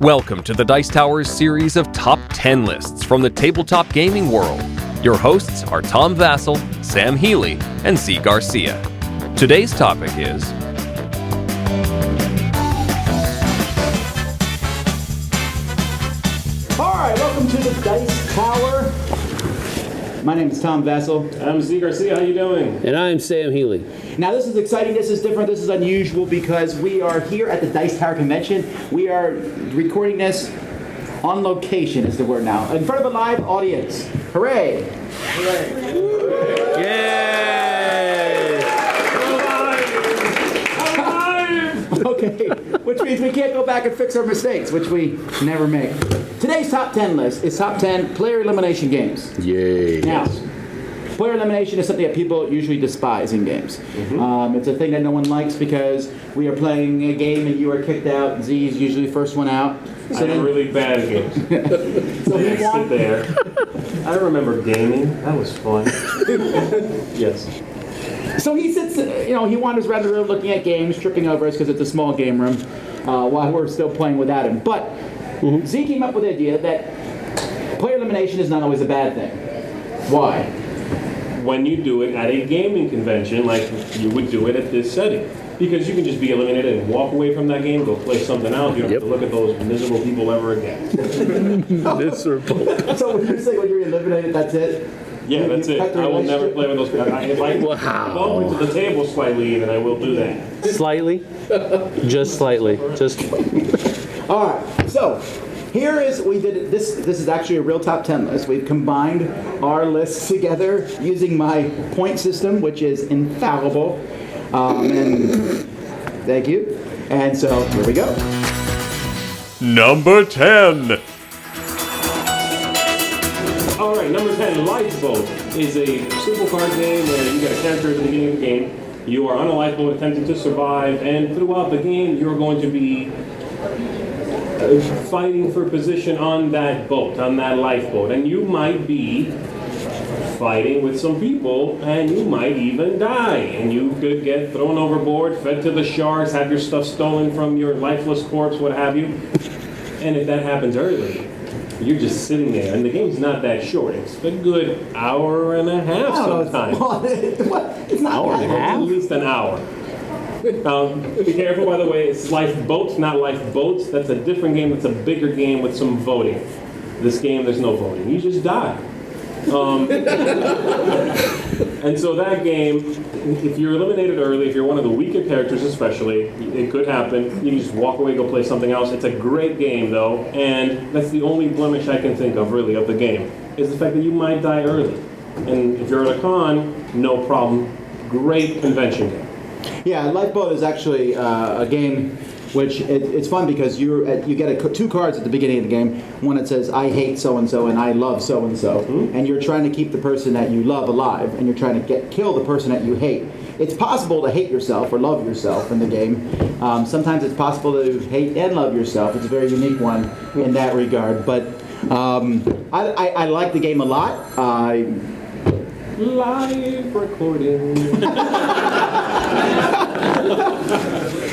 Welcome to the Dice Tower's series of top 10 lists from the tabletop gaming world. Your hosts are Tom Vasel, Sam Healey, and Zee Garcia. Today's topic is... Alright, welcome to the Dice Tower. My name is Tom Vasel. I'm Zee Garcia. How you doing? And I'm Sam Healey. Now this is exciting, this is different, this is unusual because we are here at the Dice Tower Convention. We are recording this on location is the word now, in front of a live audience. Hooray! Hooray! Yay! Alive! Okay, which means we can't go back and fix our mistakes, which we never make. Today's top 10 list is top 10 player elimination games. Yay! Now, player elimination is something that people usually despise in games. Mm-hmm. It's a thing that no one likes because we are playing a game and you are kicked out. Z is usually the first one out. So I'm really bad at games. So he sit there. I remember gaming. That was fun. Yes. So he sits, he wanders around the room looking at games, tripping over us because it's a small game room while we're still playing without him. But Z came up with the idea that player elimination is not always a bad thing. Why? When you do it at a gaming convention, like you would do it at this setting. Because you can just be eliminated and walk away from that game, go play something else. You don't have to look at those miserable people ever again. Miserable. So you're saying when you're eliminated, that's it? Yeah, that's it. I will never play with those people. If I bump into the table slightly, then I will do that. Slightly? Just slightly. Just. All right, so here is, we did it, this is actually a real top 10 list. We've combined our lists together using my point system, which is infallible. And thank you. And so here we go. Number 10. All right, number 10, Lifeboat is a simple card game where you get a character at the beginning of the game. You are on a lifeboat attempting to survive, and throughout the game, you're going to be fighting for position on that boat, on that lifeboat. And you might be fighting with some people, and you might even die. And you could get thrown overboard, fed to the sharks, have your stuff stolen from your lifeless corpse, what have you. And if that happens early, you're just sitting there, and the game's not that short. It's a good hour and a half sometimes. It's not Hour and a half? At least an hour. Be careful, by the way, it's Lifeboats, not Lifeboats. That's a different game. It's a bigger game with some voting. This game, there's no voting. You just die. And so that game, if you're eliminated early, if you're one of the weaker characters especially, it could happen. You can just walk away, go play something else. It's a great game, though, and that's the only blemish I can think of, really, of the game, is the fact that you might die early. And if you're at a con, no problem. Great convention game. Yeah, Lifeboat is actually a game which it's fun because you get two cards at the beginning of the game. One that says, I hate so-and-so and I love so-and-so. Mm-hmm. And you're trying to keep the person that you love alive, and you're trying to kill the person that you hate. It's possible to hate yourself or love yourself in the game. Sometimes it's possible to hate and love yourself. It's a very unique one in that regard. But I like the game a lot. Live recording.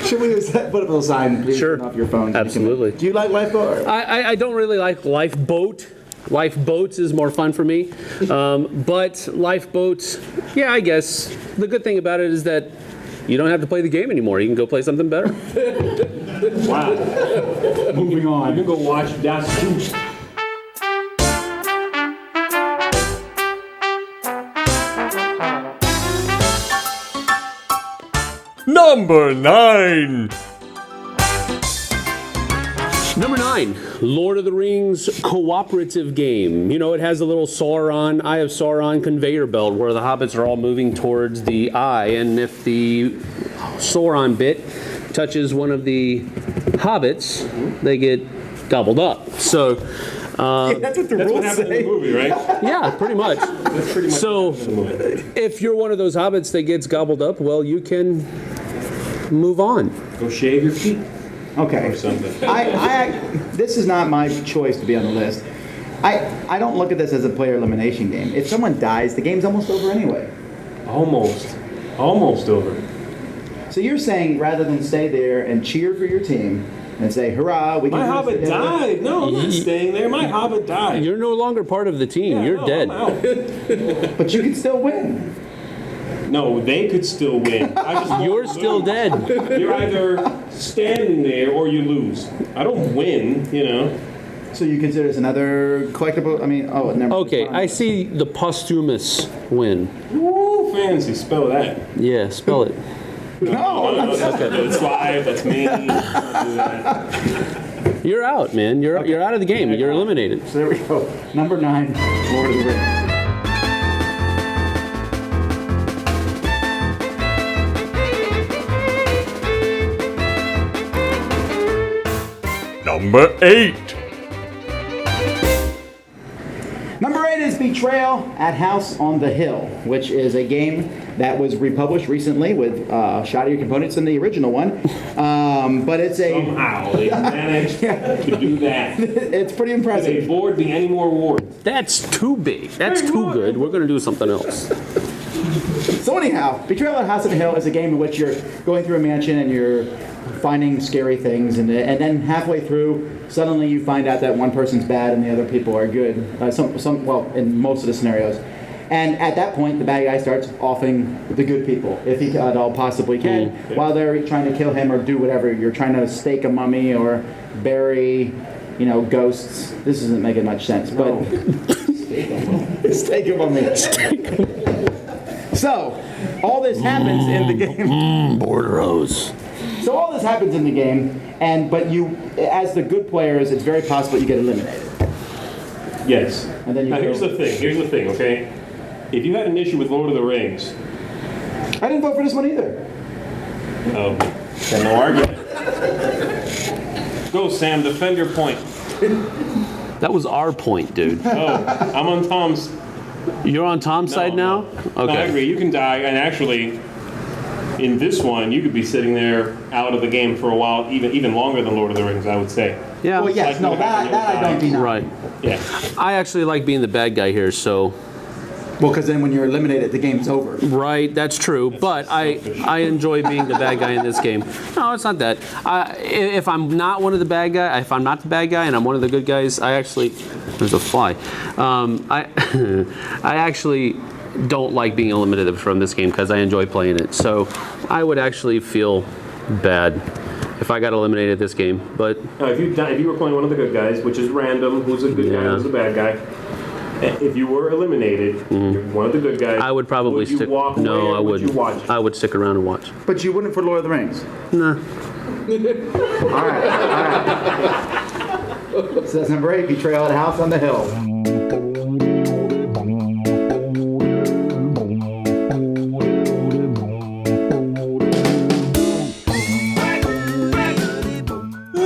Should we put up a little sign, please? Sure. Turn off your phone. Absolutely. Do you like Lifeboat? I don't really like Lifeboat. Lifeboats is more fun for me. But Lifeboats, yeah, I guess. The good thing about it is that you don't have to play the game anymore. You can go play something better. Wow. Moving on. You can go watch Das Boot. Number 9. Number 9, Lord of the Rings cooperative game. You know, it has a little Eye of Sauron conveyor belt where the hobbits are all moving towards the eye, and if the Sauron bit touches one of the hobbits, they get gobbled up. So that's what the rules happened say. in the movie, right? yeah, pretty much. That's pretty much So if you're one of those hobbits that gets gobbled up, well, you can move on. Go shave your feet. Okay. Or something. This is not my choice to be on the list. I don't look at this as a player elimination game. If someone dies, the game's almost over anyway. Almost over. So you're saying rather than stay there and cheer for your team and say, hurrah, we can My do this Hobbit together. died. No, I'm not staying there. My Hobbit died. You're no longer part of the team. Yeah, You're no, dead. I'm out. But you can still win. No, they could still win. I just won't You're still lose. dead. You're either standing there or you lose. I don't win, you know. So you consider this another collectible? I mean, oh, never. Okay, I see the posthumous win. Woo, fancy. Spell that. Yeah, spell it. No, That's live. That's me. I'll do that. You're out, man. You're out of the game. You're eliminated. So there we go. Number 9, Lord of the Rings. Number 8. Number 8 is Betrayal at House on the Hill, which is a game that was republished recently with shoddier components than the original one. But it's a... Somehow they managed to do that. It's pretty Could a impressive. board be any more warped? That's too big. That's too good. We're going to do something else. So anyhow, Betrayal at House on the Hill is a game in which you're going through a mansion and you're finding scary things, and then halfway through, suddenly you find out that one person's bad and the other people are good. Well, in most of the scenarios. And at that point, the bad guy starts offing the good people, if he at all possibly can, while they're trying to kill him or do whatever. You're trying to stake a mummy or bury, ghosts. This isn't making much sense, but stake a mummy. So, all this happens in the game. Borderos. So all this happens in the game, but you, as the good players, it's very possible you get eliminated. Yes. And then you now go- here's the thing, okay? If you had an issue with Lord of the Rings, I didn't vote for this one either. then no argument. Go, Sam, defend your point. That was our point, dude. Oh, I'm on Tom's. You're on Tom's side now? No, I agree. You can die, and actually, in this one, you could be sitting there out of the game for a while, even longer than Lord of the Rings, I would say. Yeah. Well, yes, no, that I don't deny. Right. Yeah. I actually like being the bad guy here, so... Well, because then when you're eliminated, the game's over. Right, that's true. But I enjoy being the bad guy in this game. No, it's not that. If I'm not one of the bad guy, if I'm not the bad guy and I'm one of the good guys, I actually... There's a fly. I actually don't like being eliminated from this game because I enjoy playing it. So I would actually feel bad if I got eliminated this game. But Now, if you were playing one of the good guys, which is random, who's a good guy, Yeah. who's a bad guy, if you were eliminated, you're one of the good guys, I would probably would you stick... walk No, away, I or would you wouldn't. watch? I would stick around and watch. But you wouldn't for Lord of the Rings. Nah. All right. So that's number 8, Betrayal at House on the Hill.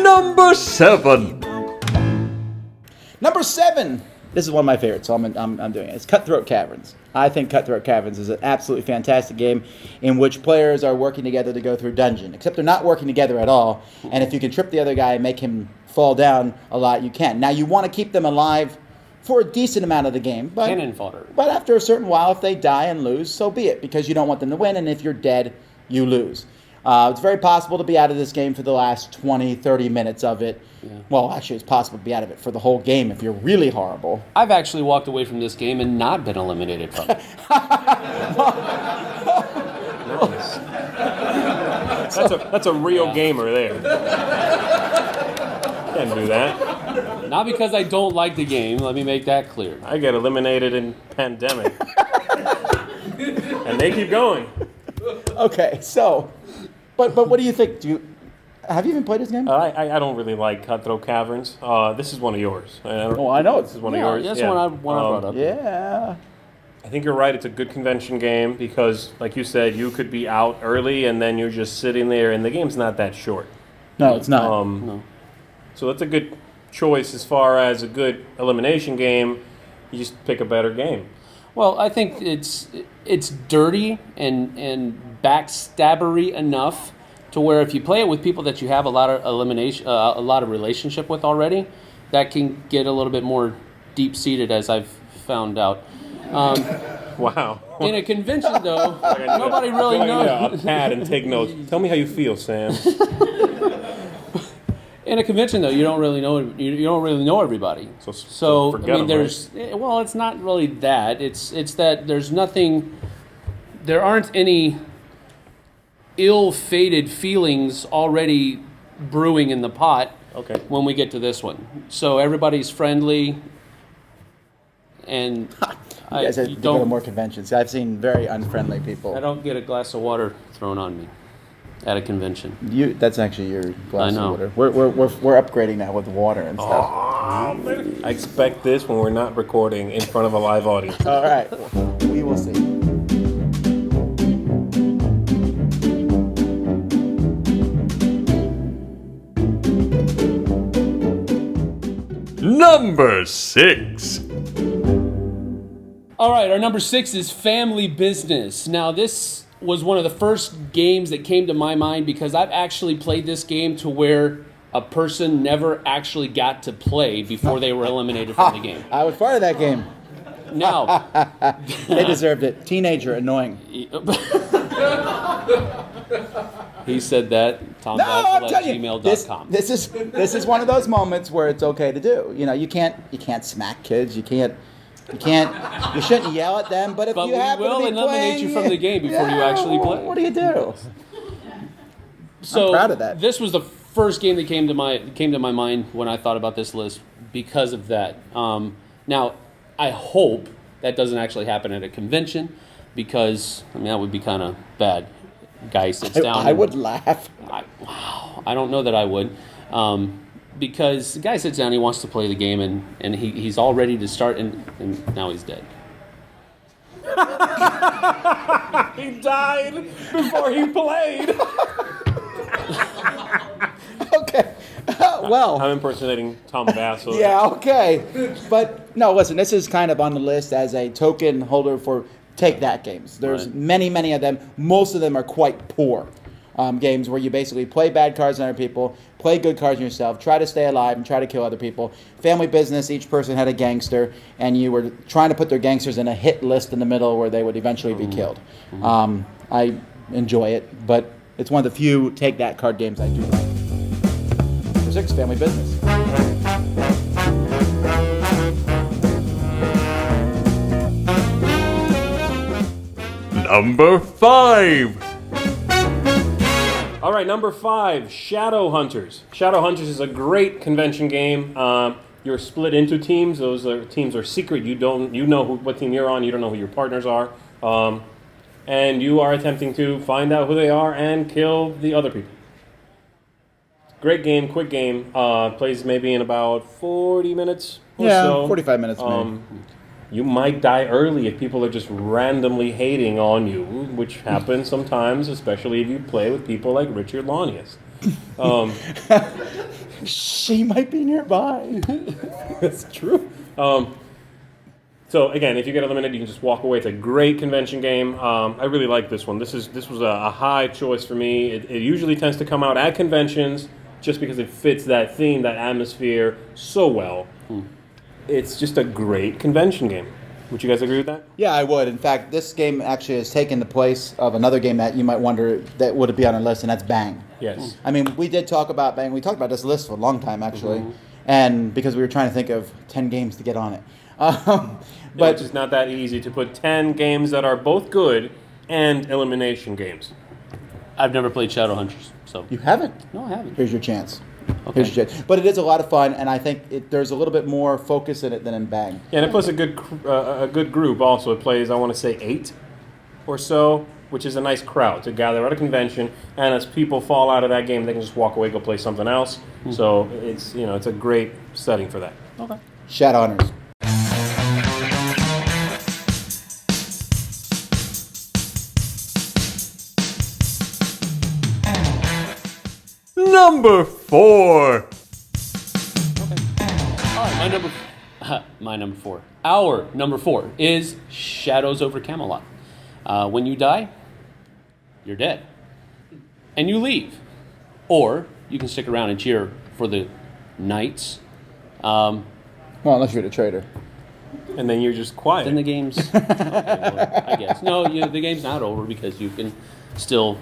Number 7. Number 7. This is one of my favorites, so I'm doing it. It's Cutthroat Caverns. I think Cutthroat Caverns is an absolutely fantastic game in which players are working together to go through a dungeon, except they're not working together at all. And if you can trip the other guy and make him fall down a lot, you can. Now, you want to keep them alive for a decent amount of the game. But, Cannon fodder. But after a certain while, if they die and lose, so be it, because you don't want them to win, and if you're dead, you lose. It's very possible to be out of this game for the last 20, 30 minutes of it. Yeah. Well, actually, it's possible to be out of it for the whole game if you're really horrible. I've actually walked away from this game and not been eliminated from it. That's a real gamer there. Can't do that. Not because I don't like the game, let me make that clear. I get eliminated in Pandemic. And they keep going. Okay, so, but what do you think? Have you even played this game? I don't really like Cutthroat Caverns. This is one of yours. Oh, I know. This is one of yours. That's one I brought up. Yeah. I think you're right. It's a good convention game because, like you said, you could be out early and then you're just sitting there, and the game's not that short. No, it's not. No. So that's a good choice as far as a good elimination game. You just pick a better game. Well, I think it's dirty and backstabbery enough to where if you play it with people that you have a lot of a lot of relationship with already, that can get a little bit more deep-seated, as I've found out. Wow. In a convention, though, nobody really knows. A pad and take notes. Tell me how you feel, Sam. In in a convention though, you don't really know everybody. So forget I mean, them, there's well, it's not really that. It's that there's nothing. There aren't any ill-fated feelings already brewing in the pot. Okay. When we get to this one, so everybody's friendly, and You guys have to go to more conventions. I've seen very unfriendly people. I don't get a glass of water thrown on me at a convention. That's actually your glass I know. of water. We're upgrading now with water and stuff. I expect this when we're not recording in front of a live audience. All right, we will see. Number 6. All right, our number 6 is Family Business. Now, this was one of the first games that came to my mind because I've actually played this game to where a person never actually got to play before they were eliminated from the game. I was part of that game. Now, They deserved it. Teenager, annoying. he said that. No, I'm telling you, TomVasel@gmail.com. this is one of those moments where it's okay to do. You know, you can't smack kids. You shouldn't yell at them. But if But you we happen will to be eliminate playing, you from the game before you actually play. What do you do? So I'm proud of that. This was the first game that came to my mind when I thought about this list because of that. Now, I hope that doesn't actually happen at a convention because that would be kind of bad. Guy sits down. I would laugh. I don't know that I would. Because the guy sits down, he wants to play the game, and he's all ready to start, and now he's dead. He died before he played. Okay. Well. I'm impersonating Tom Vasel. Yeah, okay. But, no, listen, this is kind of on the list as a token holder for Take That games. There's Right. many of them. Most of them are quite poor games where you basically play bad cards on other people, play good cards on yourself, try to stay alive, and try to kill other people. Family Business, each person had a gangster, and you were trying to put their gangsters in a hit list in the middle where they would eventually be killed. I enjoy it, but it's one of the few Take That card games I do like. Number 6, Family Business. Number 5. All right, number 5, Shadow Hunters. Shadow Hunters is a great convention game. You're split into teams. Teams are secret. You know what team you're on. You don't know who your partners are. And you are attempting to find out who they are and kill the other people. Great game, quick game. Plays maybe in about 40 minutes or so. 45 minutes maybe. You might die early if people are just randomly hating on you, which happens sometimes, especially if you play with people like Richard Launius. She might be nearby. That's true. So again, if you get eliminated, you can just walk away. It's a great convention game. I really like this one. This was a high choice for me. It usually tends to come out at conventions just because it fits that theme, that atmosphere so well. It's just a great convention game. Would you guys agree with that? Yeah, I would. In fact, this game actually has taken the place of another game that you might wonder that would it be on our list, and that's Bang. Yes. I mean, we did talk about Bang. We talked about this list for a long time, actually, and because we were trying to think of 10 games to get on it. But it's just not that easy to put 10 games that are both good and elimination games. I've never played Shadow Hunters, so You haven't? no, I haven't. Here's your chance. Okay. Here's your chance. But it is a lot of fun, and I think there's a little bit more focus in it than in Bang. Yeah, and it plays a good group also. It plays, I want to say, 8 or so, which is a nice crowd to gather at a convention. And as people fall out of that game, they can just walk away, go play something else. So it's a great setting for that. Okay. Shadowhunters. Number 4. All right, my number 4. Our number 4 is Shadows over Camelot. When you die, you're dead. And you leave. Or you can stick around and cheer for the knights. Well, unless you're the traitor. And then you're just quiet. Then the game's okay, well, I guess. No, the game's not over because you can still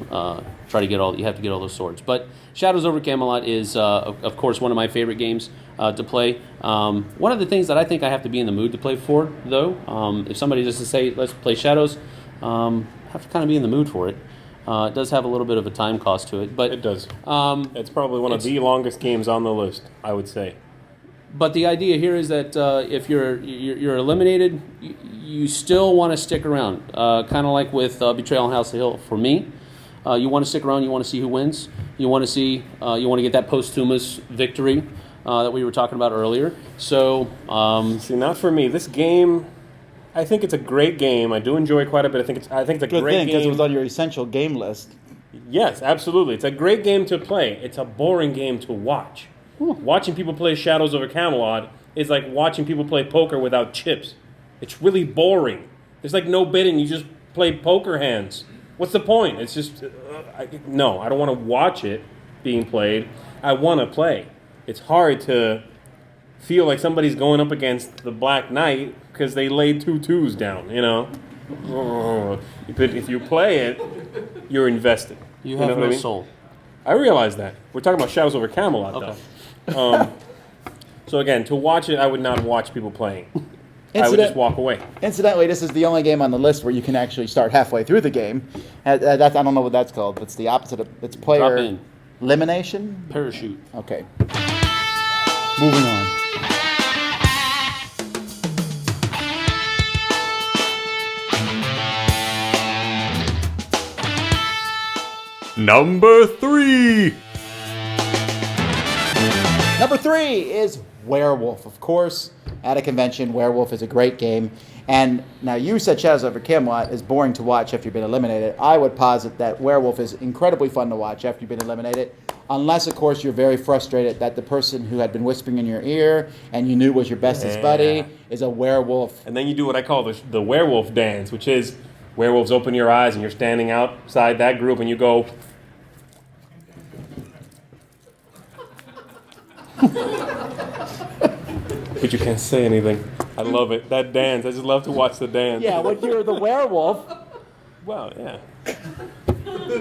try to get all. You have to get all those swords. But Shadows over Camelot is, of course, one of my favorite games to play. One of the things that I think I have to be in the mood to play for, though, if somebody just to say, let's play Shadows, have to kind of be in the mood for it. It does have a little bit of a time cost to it, but it does. It's probably one of the longest games on the list, I would say. But the idea here is that if you're eliminated, you still want to stick around. Kind of like with Betrayal on House of Hill. For me, you want to stick around. You want to see who wins. You want to see. You want to get that posthumous victory that we were talking about earlier. So, see, not for me. This game, I think it's a great game. I do enjoy it quite a bit. I think it's a Good great thing, because it game. was on your essential game list. Yes, absolutely. It's a great game to play. It's a boring game to watch. Watching people play Shadows over Camelot is like watching people play poker without chips. It's really boring. There's like no bidding. You just play poker hands. What's the point? It's just, no, I don't want to watch it being played. I want to play. It's hard to feel like somebody's going up against the Black Knight because they laid 2 twos down, you know? But if you play it, you're invested. you have know what no I mean? soul. I realize that. We're talking about Shadows over Camelot, Okay. though. So again, to watch it, I would not watch people playing. I would just walk away. Incidentally, this is the only game on the list where you can actually start halfway through the game. I don't know what that's called, but it's the opposite of it's player Drop in. elimination. Parachute. Okay. Moving on. Number 3. Number 3 is Werewolf. Of course, at a convention, Werewolf is a great game. And now you said Shadows over Camelot is boring to watch after you've been eliminated. I would posit that Werewolf is incredibly fun to watch after you've been eliminated. Unless, of course, you're very frustrated that the person who had been whispering in your ear and you knew was your bestest buddy is a werewolf. And then you do what I call the werewolf dance, which is werewolves open your eyes and you're standing outside that group and you go... But you can't say anything. I love it. That dance. I just love to watch the dance. Yeah, when you're the werewolf. Well, yeah.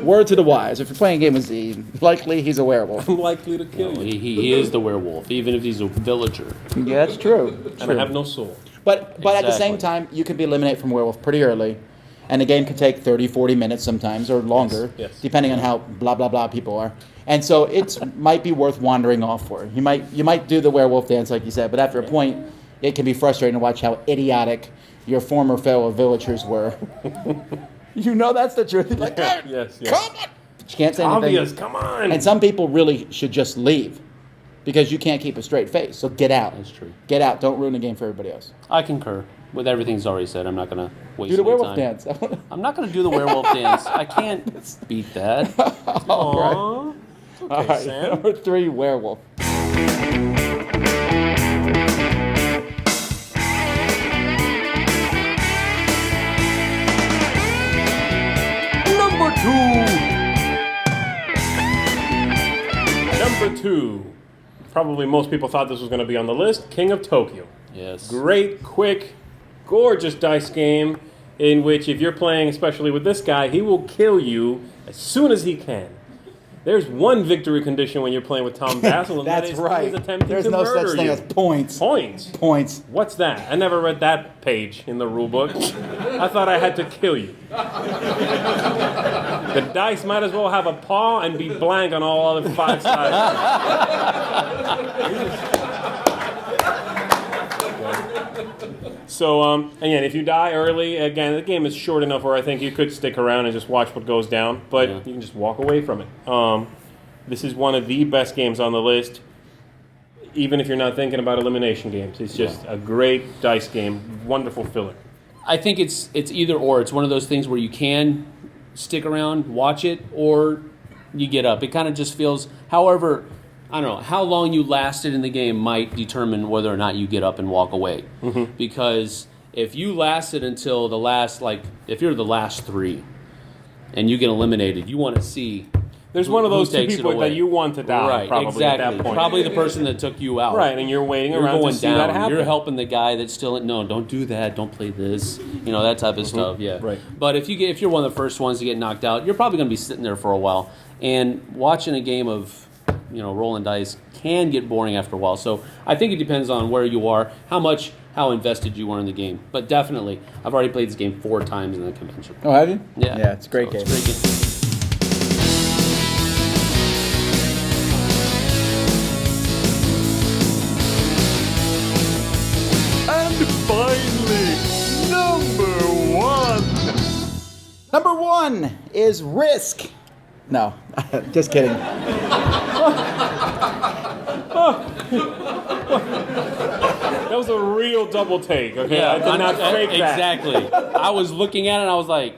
Word to the wise. If you're playing a game with Zee, likely he's a werewolf. I'm likely to kill you. He is the werewolf, even if he's a villager. Yeah, that's true. And I have no soul. But at the same Exactly. time, you can be eliminated from werewolf pretty early. And the game can take 30, 40 minutes sometimes, or longer, Yes. depending on how blah, blah, blah people are. And so it might be worth wandering off for. You might do the werewolf dance, like you said, but after a point, it can be frustrating to watch how idiotic your former fellow villagers were. You know that's the truth. Like, Yes. come on! But you can't say anything. Obvious. Come on. And some people really should just leave because you can't keep a straight face. So get out. That's true. Get out. Don't ruin the game for everybody else. I concur with everything he's already said. I'm not going to waste Do the any werewolf time. dance. I'm not going to do the werewolf dance. I can't beat that. All right. Aw. Okay, All right. Sam. Number 3, werewolf. Number 2. Number 2. Probably most people thought this was going to be on the list. King of Tokyo. Yes. Great, quick, gorgeous dice game in which if you're playing, especially with this guy, he will kill you as soon as he can. There's one victory condition when you're playing with Tom Vasel, and that That's is right. he's attempting There's to no murder such thing you. as points. Points? Points. What's that? I never read that page in the rule book. I thought I had to kill you. The dice might as well have a paw and be blank on all other 5 sides. So, again, if you die early, again, the game is short enough where I think you could stick around and just watch what goes down, but you can just walk away from it. This is one of the best games on the list, even if you're not thinking about elimination games. It's just a great dice game, wonderful filler. I think it's either or. It's one of those things where you can stick around, watch it, or you get up. It kind of just feels, however, I don't know, how long you lasted in the game might determine whether or not you get up and walk away. Mm-hmm. Because if you lasted until the last, if you're the last 3 and you get eliminated, you want to see There's one of those two takes it people away. that you want to die, Right, probably exactly. at that point. Probably the person that took you out. Right, and you're waiting You're around going to see down. that happen. You're helping the guy that's still no. Don't do that. Don't play this. That type of stuff. Yeah. Right. But if you're one of the first ones to get knocked out, you're probably going to be sitting there for a while. And watching a game of rolling dice can get boring after a while. So I think it depends on where you are, how invested you are in the game. But definitely, I've already played this game 4 times in the convention. Oh, have you? Yeah. Yeah, it's a great game. It's a great game. And finally, number 1. Number 1 is Risk. No, just kidding. That was a real double take, okay? I did not fake that. Exactly. I was looking at it and I was like,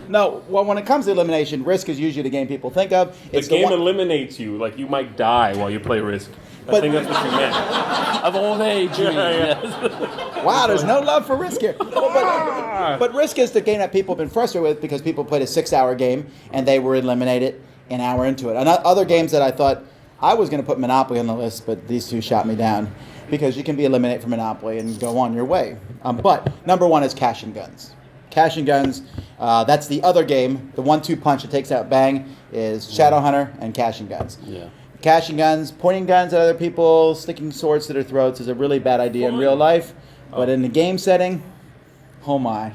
No, well, when it comes to Elimination, Risk is usually the game people think of. The game eliminates you, like you might die while you play Risk. I think that's what you meant. of old age. you mean. Yeah. Wow, there's no love for Risk here. But Risk is the game that people have been frustrated with because people played a 6-hour game and they were eliminated an hour into it. And other games that I thought I was going to put Monopoly on the list, but these two shot me down because you can be eliminated from Monopoly and go on your way. But number 1 is Cash and Guns. Cash and Guns, that's the other game. The 1-2 punch that takes out Bang is Shadowhunter and Cash and Guns. Yeah. Cash and guns, pointing guns at other people, sticking swords to their throats is a really bad idea in real life. But in the game setting, oh my.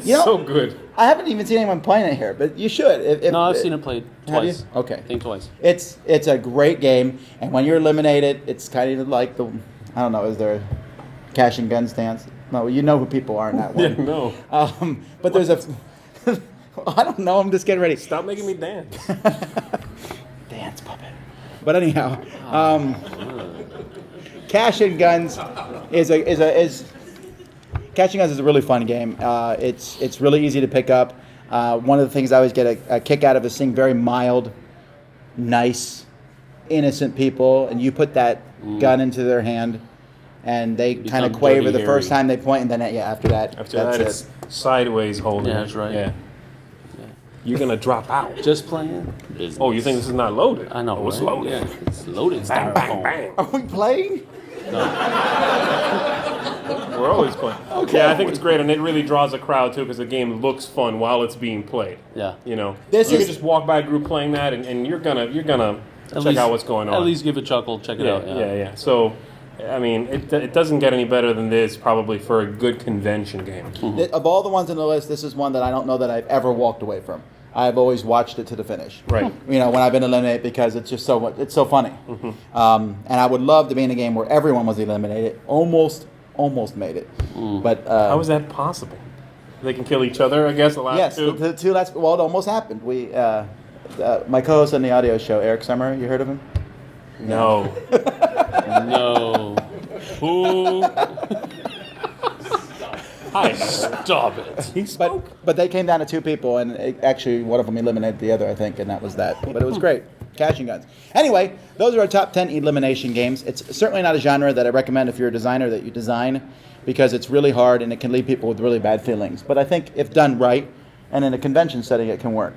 So good. I haven't even seen anyone playing it here, but you should. No, I've seen it played Have you? twice. Okay. I think twice. It's a great game, and when you're eliminated, it's kind of like I don't know, is there a Cash and Guns dance? No, you know who people are in that one. Yeah, no. But there's a, I don't know, I'm just getting ready. Stop making me dance. Dance puppet. But anyhow, Cash and Guns Cash and Guns is a really fun game. It's really easy to pick up. One of the things I always get a kick out of is seeing very mild, nice, innocent people, and you put that gun into their hand, and they kind of quaver Dirty the first Harry. time they point, and then after that, After that's that, it. it's sideways holding. Yeah, that's right. Yeah. You're going to drop out. Just playing. Business. Oh, you think this is not loaded? I know. Oh, it's right? loaded. Yeah, it's loaded. Bang, bang, styrofoam. bang. Are we playing? We're always playing. Okay. Yeah, I think it's great, and it really draws a crowd, too, because the game looks fun while it's being played. Yeah. This You is- can just walk by a group playing that, and you're gonna check least- out what's going on. At least give it a chuckle. Check it out. Yeah. So, I mean, it doesn't get any better than this, probably, for a good convention game. Of all the ones on the list, this is one that I don't know that I've ever walked away from. I've always watched it to the finish. Right. When I've been eliminated because it's just it's so funny. And I would love to be in a game where everyone was eliminated. Almost made it. But How is that possible? They can kill each other, I guess, the last yes, two? the two last. Well, it almost happened. My co-host on the audio show, Eric Summer. You heard of him? No. No. Who? Hi. Stop it. He spoke. But they came down to 2 people, and actually one of them eliminated the other, I think, and that was that. But it was great. Cash and Guns. Anyway, those are our top 10 elimination games. It's certainly not a genre that I recommend if you're a designer that you design, because it's really hard and it can leave people with really bad feelings. But I think if done right, and in a convention setting, it can work.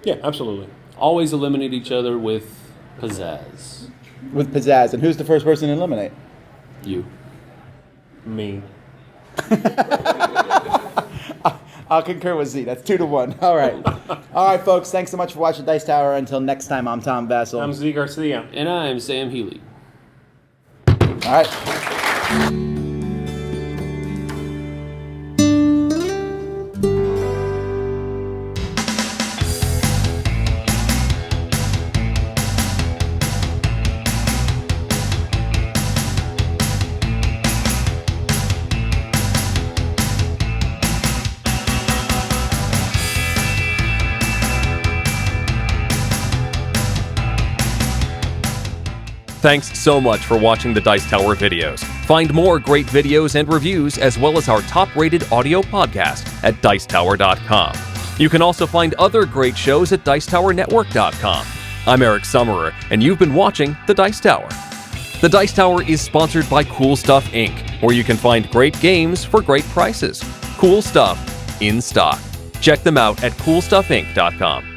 Yeah, absolutely. Always eliminate each other with pizzazz. With pizzazz. And who's the first person to eliminate? You. Me. I'll concur with Z. That's 2-1. All right. All right, folks. Thanks so much for watching Dice Tower. Until next time, I'm Tom Vasel. I'm Zee Garcia. And I'm Sam Healey. All right. Thanks so much for watching the Dice Tower videos. Find more great videos and reviews, as well as our top-rated audio podcast at Dicetower.com. You can also find other great shows at Dicetowernetwork.com. I'm Eric Summerer, and you've been watching The Dice Tower. The Dice Tower is sponsored by Cool Stuff Inc., where you can find great games for great prices. Cool stuff in stock. Check them out at coolstuffinc.com.